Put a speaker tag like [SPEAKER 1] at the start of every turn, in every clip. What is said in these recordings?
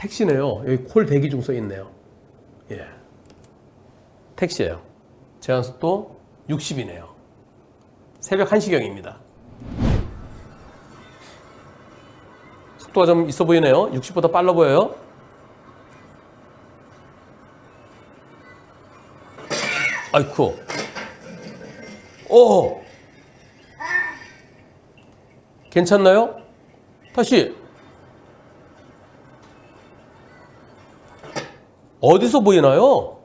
[SPEAKER 1] 택시네요. 여기 콜 대기 중 써 있네요. 예. 택시예요. 제한속도 60이네요. 새벽 1시경입니다. 속도가 좀 있어 보이네요. 60보다 빨라 보여요. 아이쿠. 오! 괜찮나요? 다시. 어디서 보이나요?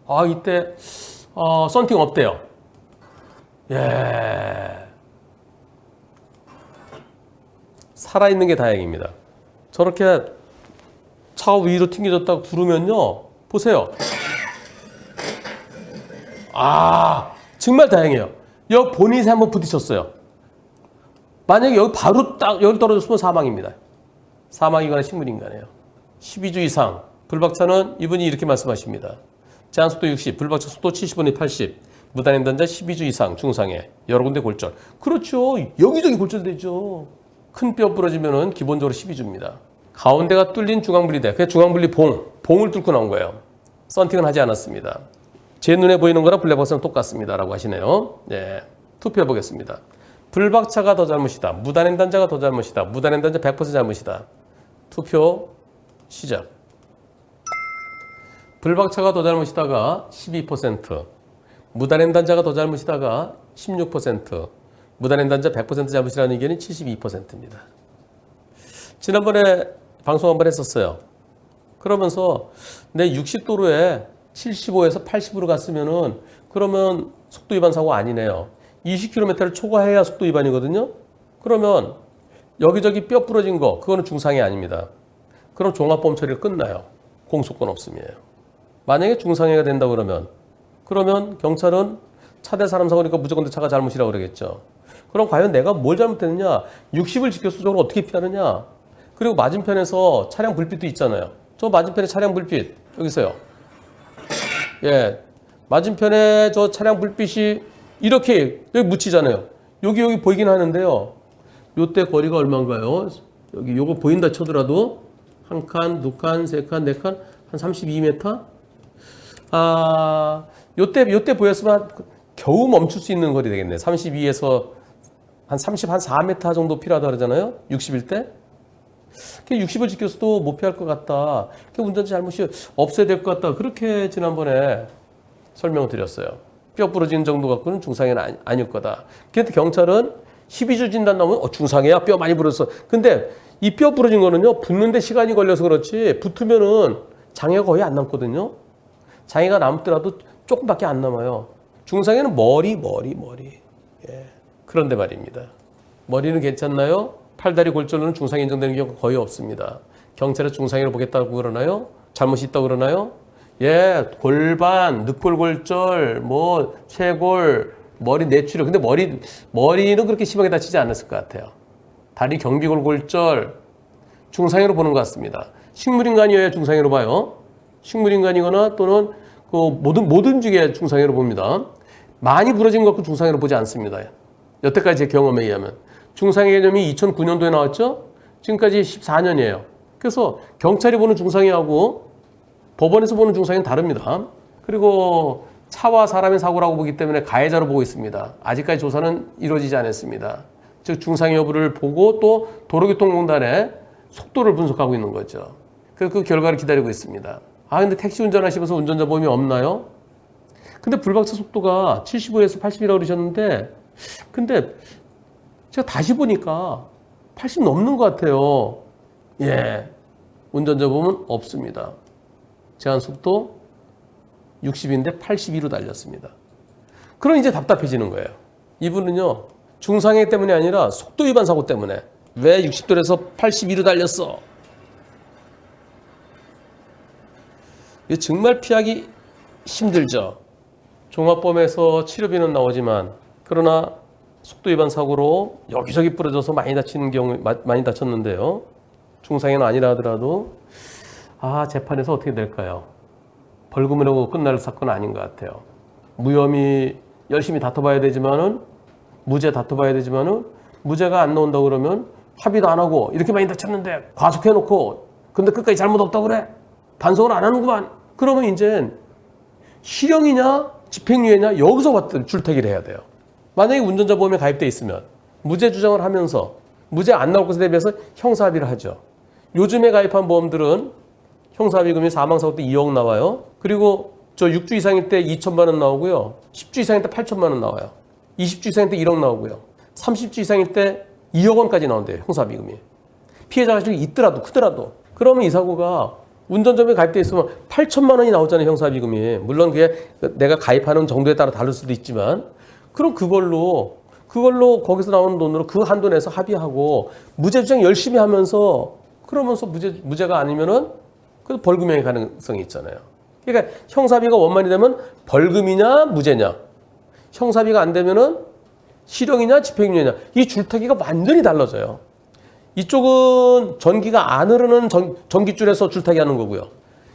[SPEAKER 1] 아, 이때 썬팅 없대요. 예. 살아있는 게 다행입니다. 저렇게 차가 위로 튕겨졌다고 부르면요. 보세요. 아, 정말 다행이에요. 여기 보닛에 한번 부딪혔어요. 만약에 여기 바로 딱 여기 떨어졌으면 사망입니다. 사망이거나 식물인간이에요. 12주 이상. 불박차는 이분이 이렇게 말씀하십니다. 제한속도 60, 불박차 속도 70분의 80, 무단횡단자 12주 이상 중상해, 여러 군데 골절. 그렇죠. 여기저기 골절되죠. 큰 뼈 부러지면은 기본적으로 12주입니다. 가운데가 뚫린 중앙분리대, 그게 중앙분리 봉을 뚫고 나온 거예요. 썬팅은 하지 않았습니다. 제 눈에 보이는 거랑 블랙박스는 똑같습니다. 라고 하시네요. 예, 투표해 보겠습니다. 불박차가 더 잘못이다. 무단횡단자가 더 잘못이다. 무단횡단자 100% 잘못이다. 투표 시작. 불박차가 더 잘못이다가 12%, 무단횡단자가 더 잘못이다가 16%, 무단횡단자 100% 잘못이라는 의견이 72%입니다. 지난번에 방송 한번 했었어요. 그러면서 내 60도로에 75에서 80으로 갔으면은 그러면 속도 위반 사고 아니네요. 20km를 초과해야 속도 위반이거든요. 그러면 여기저기 뼈 부러진 거 그거는 중상해 아닙니다. 그럼 종합보험 처리가 끝나요. 공소권 없음이에요. 만약에 중상해가 된다 그러면 경찰은 차대 사람 사고니까 무조건 내 차가 잘못이라고 그러겠죠. 그럼 과연 내가 뭘 잘못했느냐? 60을 지켜서 저걸 어떻게 피하느냐? 그리고 맞은편에서 차량 불빛도 있잖아요. 저 맞은편에 차량 불빛 여기 있어요. 예, 맞은편에 저 차량 불빛이 이렇게 여기 묻히잖아요. 여기 보이긴 하는데요. 요때 거리가 얼마인가요? 여기 요거 보인다 쳐더라도 한 칸, 두 칸, 세 칸, 네 칸, 한 32m? 요때 보였으면 겨우 멈출 수 있는 거리 되겠네. 32에서 한 4m 정도 필요하다 그러잖아요. 60일 때. 60을 지켜서도 못 피할 것 같다. 운전자 잘못이 없어야 될 것 같다. 그렇게 지난번에 설명을 드렸어요. 뼈 부러진 정도 갖고는 중상해는 아닐 거다. 그런데 경찰은 12주 진단 나오면 중상해야 뼈 많이 부러졌어. 근데 이 뼈 부러진 거는요. 붙는데 시간이 걸려서 그렇지 붙으면은 장애가 거의 안 남거든요. 장애가 남더라도 조금밖에 안 남아요. 중상해는 머리. 예. 그런데 말입니다. 머리는 괜찮나요? 팔다리 골절로는 중상해 인정되는 경우가 거의 없습니다. 경찰에 중상해로 보겠다고 그러나요? 잘못이 있다고 그러나요? 예, 골반, 늑골골절, 쇄골, 머리 뇌출혈. 근데 머리는 그렇게 심하게 다치지 않았을 것 같아요. 다리 경비골골절, 중상해로 보는 것 같습니다. 식물인간이어야 중상해로 봐요. 식물인간이거나 또는 그 모든 중에 중상해로 봅니다. 많이 부러진 것 갖고 중상해로 보지 않습니다. 여태까지 제 경험에 의하면. 중상해 개념이 2009년도에 나왔죠? 지금까지 14년이에요. 그래서 경찰이 보는 중상해하고 법원에서 보는 중상해는 다릅니다. 그리고 차와 사람의 사고라고 보기 때문에 가해자로 보고 있습니다. 아직까지 조사는 이루어지지 않았습니다. 즉 중상해 여부를 보고 또 도로교통공단의 속도를 분석하고 있는 거죠. 그래서 그 결과를 기다리고 있습니다. 근데 택시 운전하시면서 운전자 보험이 없나요? 근데 불박차 속도가 75에서 80이라고 그러셨는데 근데 제가 다시 보니까 80 넘는 것 같아요. 예, 운전자 보험은 없습니다. 제한속도 60인데 82로 달렸습니다. 그럼 이제 답답해지는 거예요. 이분은요, 중상해 때문이 아니라 속도 위반 사고 때문에 왜 60도에서 82로 달렸어? 이게 정말 피하기 힘들죠. 종합보험에서 치료비는 나오지만 그러나 속도 위반 사고로 여기저기 부러져서 많이 다치는 경우 많이 다쳤는데요. 중상해는 아니라 하더라도 재판에서 어떻게 될까요? 벌금으로 끝날 사건은 아닌 것 같아요. 무혐의 열심히 다퉈봐야 되지만은 무죄 다퉈봐야 되지만은 무죄가 안 나온다 그러면 합의도 안 하고 이렇게 많이 다쳤는데 과속해놓고 근데 끝까지 잘못 없다고 그래? 단속을 안 하는구만. 그러면 이제 실형이냐 집행유예냐 여기서 줄타기를 해야 돼요. 만약에 운전자 보험에 가입돼 있으면 무죄 주장을 하면서 무죄 안 나올 것에 대비해서 형사합의를 하죠. 요즘에 가입한 보험들은 형사합의금이 사망사고 때 2억 나와요. 그리고 저 6주 이상일 때 2천만 원 나오고요. 10주 이상일 때 8천만 원 나와요. 20주 이상일 때 1억 나오고요. 30주 이상일 때 2억 원까지 나온대요. 형사합의금이. 피해자가 좀 있더라도 크더라도. 그러면 이 사고가 운전자에 가입돼 있으면 8천만 원이 나오잖아요. 형사합의금이. 물론 그게 내가 가입하는 정도에 따라 다를 수도 있지만 그럼 그걸로 거기서 나오는 돈으로 그 한도 내서 합의하고 무죄 주장 열심히 하면서 그러면서 무죄가 아니면은 그 벌금형의 가능성이 있잖아요. 그러니까 형사합의가 원만이 되면 벌금이냐 무죄냐, 형사합의가 안 되면은 실형이냐 집행유예냐, 이 줄타기가 완전히 달라져요. 이쪽은 전기가 안 흐르는 전기줄에서 줄타기 하는 거고요.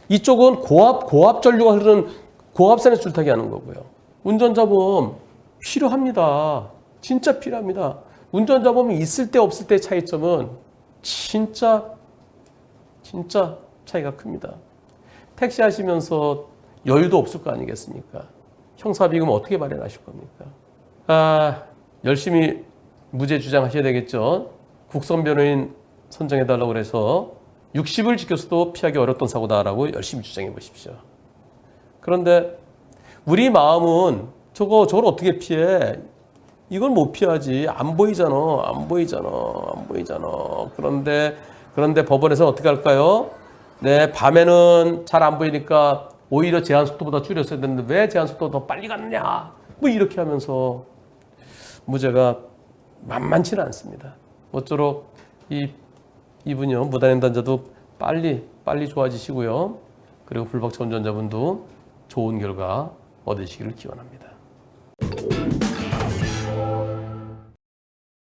[SPEAKER 1] 이쪽은 고압 전류가 흐르는 고압선에서 줄타기 하는 거고요. 운전자 보험 필요합니다. 진짜 필요합니다. 운전자 보험이 있을 때 없을 때의 차이점은 진짜 차이가 큽니다. 택시 하시면서 여유도 없을 거 아니겠습니까? 형사합의금 어떻게 마련하실 겁니까? 열심히 무죄 주장하셔야 되겠죠. 국선 변호인 선정해달라고 그래서 60을 지켜서도 피하기 어렵던 사고다라고 열심히 주장해 보십시오. 그런데 우리 마음은 저걸 어떻게 피해? 이걸 못 피하지. 안 보이잖아. 그런데 법원에서 어떻게 할까요? 네, 밤에는 잘 안 보이니까 오히려 제한 속도보다 줄였어야 되는데 왜 제한 속도가 더 빨리 갔느냐? 뭐 이렇게 하면서 무죄가 만만치는 않습니다. 모쪼록 이분이요, 무단횡단자도 빨리 좋아지시고요. 그리고 불박차 운전자분도 좋은 결과 얻으시기를 기원합니다.